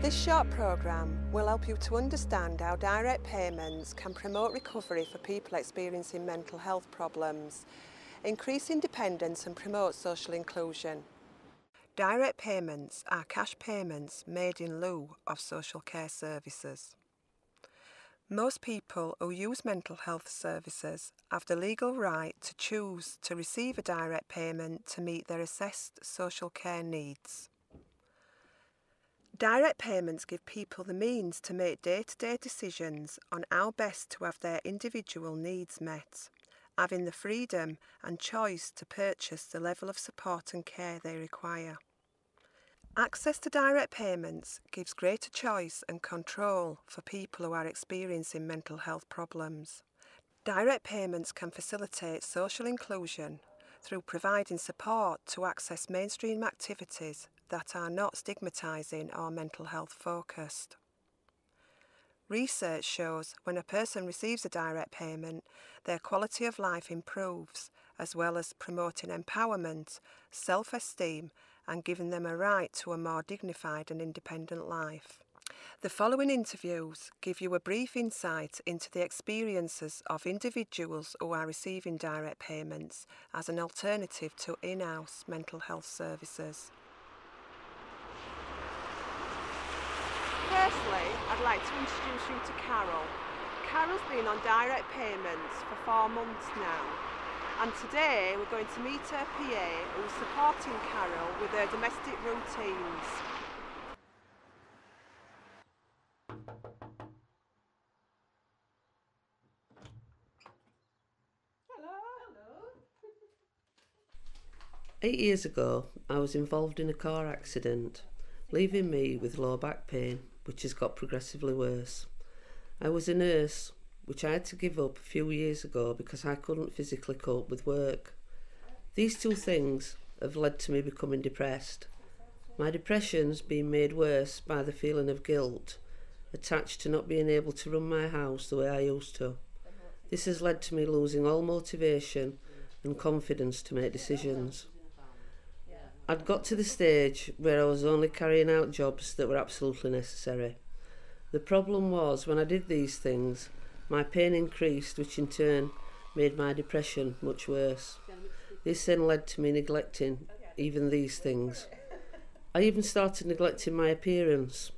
This short programme will help you to understand how direct payments can promote recovery for people experiencing mental health problems, increase independence and promote social inclusion. Direct payments are cash payments made in lieu of social care services. Most people who use mental health services have the legal right to choose to receive a direct payment to meet their assessed social care needs. Direct payments give people the means to make day-to-day decisions on how best to have their individual needs met, having the freedom and choice to purchase the level of support and care they require. Access to direct payments gives greater choice and control for people who are experiencing mental health problems. Direct payments can facilitate social inclusion through providing support to access mainstream activities that are not stigmatising or mental health focused. Research shows when a person receives a direct payment, their quality of life improves, as well as promoting empowerment, self-esteem, and giving them a right to a more dignified and independent life. The following interviews give you a brief insight into the experiences of individuals who are receiving direct payments as an alternative to in-house mental health services. Firstly, I'd like to introduce you to Carol. Carol's been on direct payments for 4 months now, and today we're going to meet her PA who's supporting Carol with her domestic routines. Hello. 8 years ago, I was involved in a car accident, leaving me with low back pain, which has got progressively worse. I was a nurse, which I had to give up a few years ago because I couldn't physically cope with work. These two things have led to me becoming depressed. My depression's been made worse by the feeling of guilt attached to not being able to run my house the way I used to. This has led to me losing all motivation and confidence to make decisions. I'd got to the stage where I was only carrying out jobs that were absolutely necessary. The problem was, when I did these things, my pain increased, which in turn made my depression much worse. This then led to me neglecting even these things. I even started neglecting my appearance,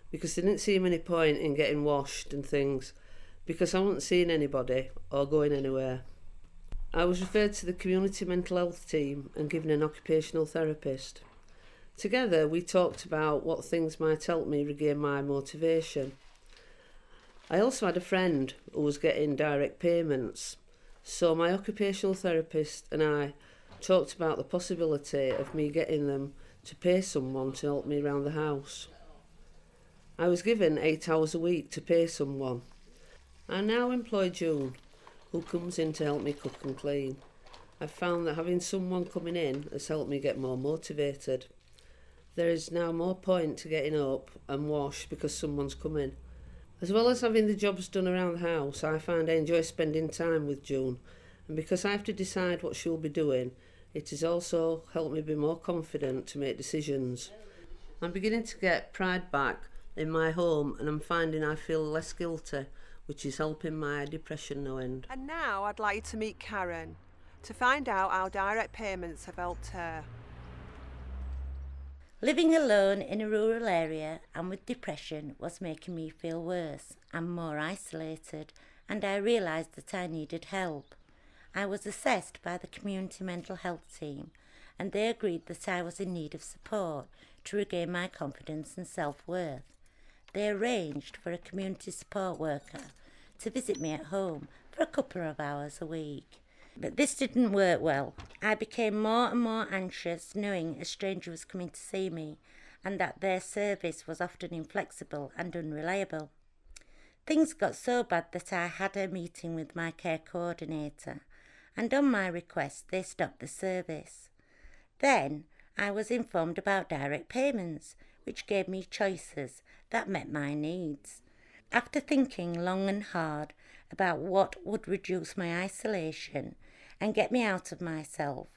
because there didn't seem any point in getting washed and things, because I wasn't seeing anybody or going anywhere. I was referred to the community mental health team and given an occupational therapist. Together we talked about what things might help me regain my motivation. I also had a friend who was getting direct payments, so my occupational therapist and I talked about the possibility of me getting them to pay someone to help me around the house. I was given 8 hours a week to pay someone. I now employ June, who comes in to help me cook and clean. I've found that having someone coming in has helped me get more motivated. There is now more point to getting up and wash because someone's coming. As well as having the jobs done around the house, I find I enjoy spending time with June, and because I have to decide what she'll be doing, it has also helped me be more confident to make decisions. I'm beginning to get pride back in my home, and I'm finding I feel less guilty, which is helping my depression no end. And now I'd like you to meet Karen to find out how direct payments have helped her. Living alone in a rural area and with depression was making me feel worse and more isolated, and I realised that I needed help. I was assessed by the community mental health team, and they agreed that I was in need of support to regain my confidence and self-worth. They arranged for a community support worker to visit me at home for a couple of hours a week. But this didn't work well. I became more and more anxious knowing a stranger was coming to see me, and that their service was often inflexible and unreliable. Things got so bad that I had a meeting with my care coordinator, and on my request they stopped the service. Then I was informed about direct payments, which gave me choices that met my needs. After thinking long and hard about what would reduce my isolation and get me out of myself,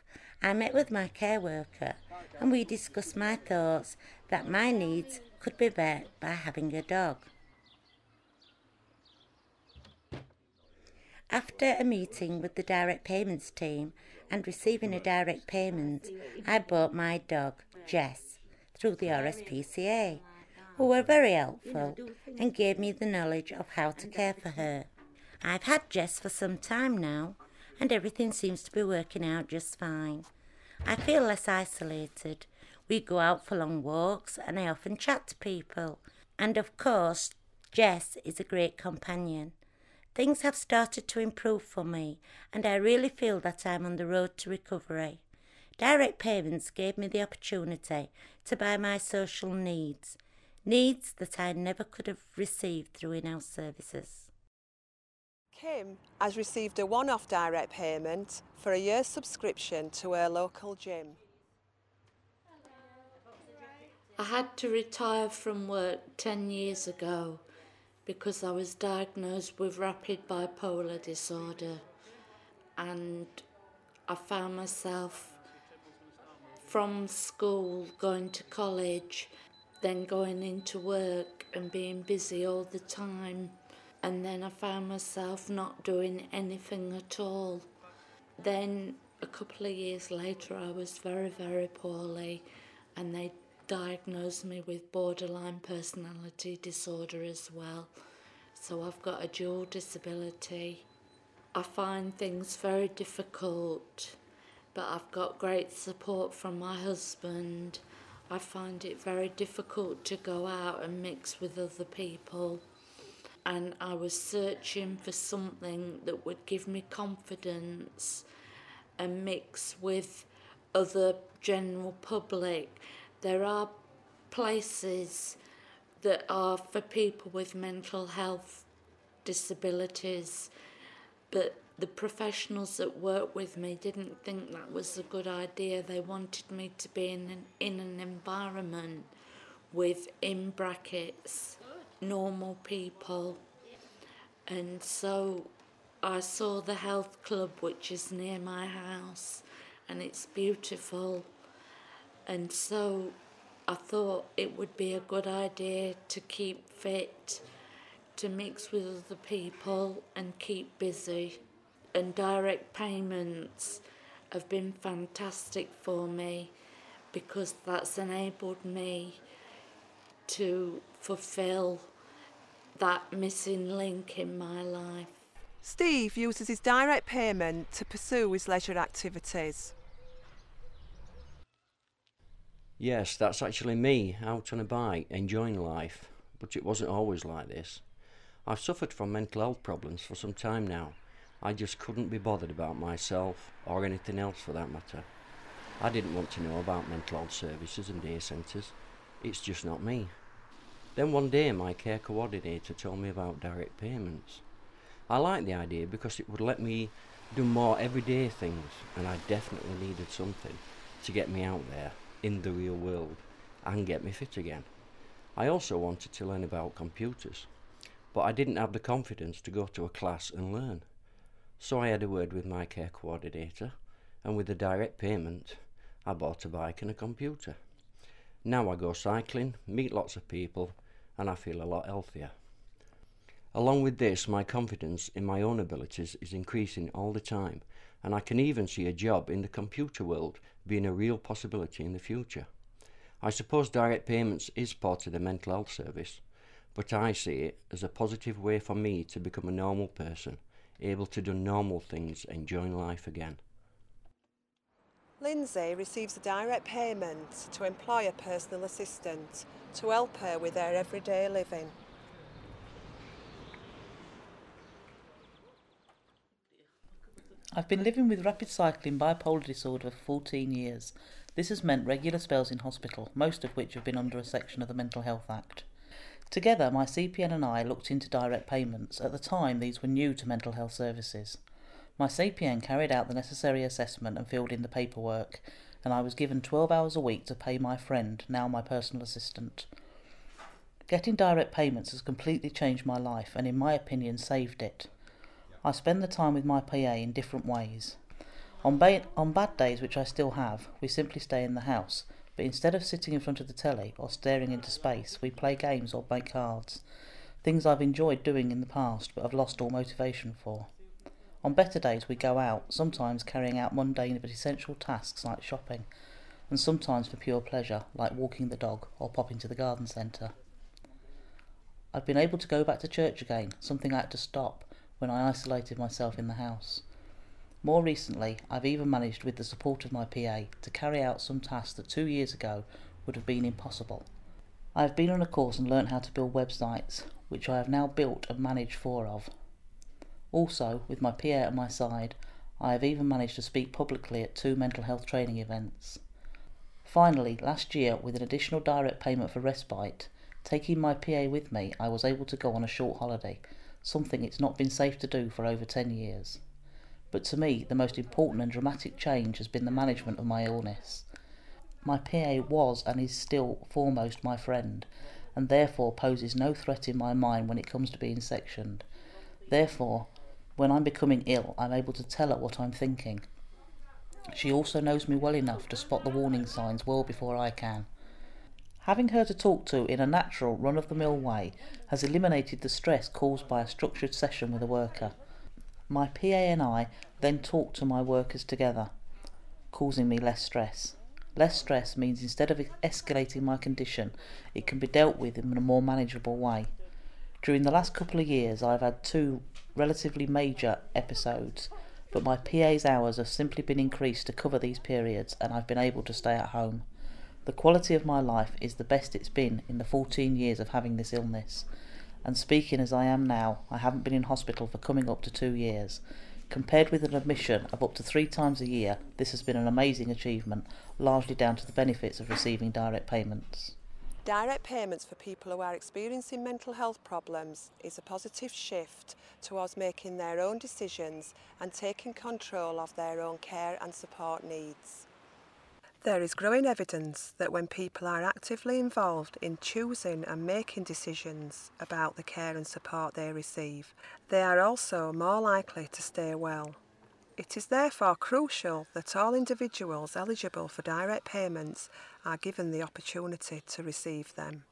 I met with my care worker and we discussed my thoughts that my needs could be met by having a dog. After a meeting with the direct payments team and receiving a direct payment, I bought my dog, Jess, through the RSPCA, who were very helpful and gave me the knowledge of how to care for her. I've had Jess for some time now, and everything seems to be working out just fine. I feel less isolated. We go out for long walks and I often chat to people. And of course, Jess is a great companion. Things have started to improve for me, and I really feel that I'm on the road to recovery. Direct payments gave me the opportunity to buy my social needs that I never could have received through in-house services. Kim has received a one-off direct payment for a year's subscription to her local gym. I had to retire from work 10 years ago because I was diagnosed with rapid bipolar disorder, and I found myself from school going to college, then going into work and being busy all the time, and then I found myself not doing anything at all. Then a couple of years later I was very, very poorly, and they diagnosed me with borderline personality disorder as well. So I've got a dual disability. I find things very difficult, but I've got great support from my husband. I find it very difficult to go out and mix with other people, and I was searching for something that would give me confidence and mix with other general public. There are places that are for people with mental health disabilities, but the professionals that work with me didn't think that was a good idea. They wanted me to be in an environment with, in brackets, normal people. And so I saw the health club, which is near my house, and it's beautiful. And so I thought it would be a good idea to keep fit, to mix with other people and keep busy. And direct payments have been fantastic for me because that's enabled me to fulfill that missing link in my life. Steve uses his direct payment to pursue his leisure activities. Yes, that's actually me, out on a bike, enjoying life. But it wasn't always like this. I've suffered from mental health problems for some time now. I just couldn't be bothered about myself, or anything else for that matter. I didn't want to know about mental health services and day centres. It's just not me. Then one day my care coordinator told me about direct payments. I liked the idea because it would let me do more everyday things, and I definitely needed something to get me out there in the real world and get me fit again. I also wanted to learn about computers, but I didn't have the confidence to go to a class and learn. So I had a word with my care coordinator, and with the direct payment I bought a bike and a computer. Now I go cycling, meet lots of people, and I feel a lot healthier. Along with this, my confidence in my own abilities is increasing all the time, and I can even see a job in the computer world being a real possibility in the future. I suppose direct payments is part of the mental health service, but I see it as a positive way for me to become a normal person, able to do normal things, enjoying life again. Lindsay receives a direct payment to employ a personal assistant to help her with her everyday living. I've been living with rapid cycling bipolar disorder for 14 years. This has meant regular spells in hospital, most of which have been under a section of the Mental Health Act. Together, my CPN and I looked into direct payments. At the time, these were new to mental health services. My CPN carried out the necessary assessment and filled in the paperwork, and I was given 12 hours a week to pay my friend, now my personal assistant. Getting direct payments has completely changed my life and, in my opinion, saved it. I spend the time with my PA in different ways. On bad days, which I still have, we simply stay in the house, but instead of sitting in front of the telly or staring into space, we play games or make cards, things I've enjoyed doing in the past but have lost all motivation for. On better days we go out, sometimes carrying out mundane but essential tasks like shopping, and sometimes for pure pleasure like walking the dog or popping to the garden centre. I've been able to go back to church again, something I had to stop when I isolated myself in the house. More recently, I've even managed, with the support of my PA, to carry out some tasks that 2 years ago would have been impossible. I have been on a course and learnt how to build websites, which I have now built and managed 4 of. Also, with my PA at my side, I have even managed to speak publicly at 2 mental health training events. Finally, last year, with an additional direct payment for respite, taking my PA with me, I was able to go on a short holiday, something it's not been safe to do for over 10 years. But to me, the most important and dramatic change has been the management of my illness. My PA was and is still foremost my friend, and therefore poses no threat in my mind when it comes to being sectioned. Therefore, when I'm becoming ill, I'm able to tell her what I'm thinking. She also knows me well enough to spot the warning signs well before I can. Having her to talk to in a natural, run-of-the-mill way has eliminated the stress caused by a structured session with a worker. My PA and I then talk to my workers together, causing me less stress. Less stress means instead of escalating my condition, it can be dealt with in a more manageable way. During the last couple of years, I've had 2 relatively major episodes, but my PA's hours have simply been increased to cover these periods, and I've been able to stay at home. The quality of my life is the best it's been in the 14 years of having this illness. And speaking as I am now, I haven't been in hospital for coming up to 2 years. Compared with an admission of up to 3 times a year, this has been an amazing achievement, largely down to the benefits of receiving direct payments. Direct payments for people who are experiencing mental health problems is a positive shift towards making their own decisions and taking control of their own care and support needs. There is growing evidence that when people are actively involved in choosing and making decisions about the care and support they receive, they are also more likely to stay well. It is therefore crucial that all individuals eligible for direct payments are given the opportunity to receive them.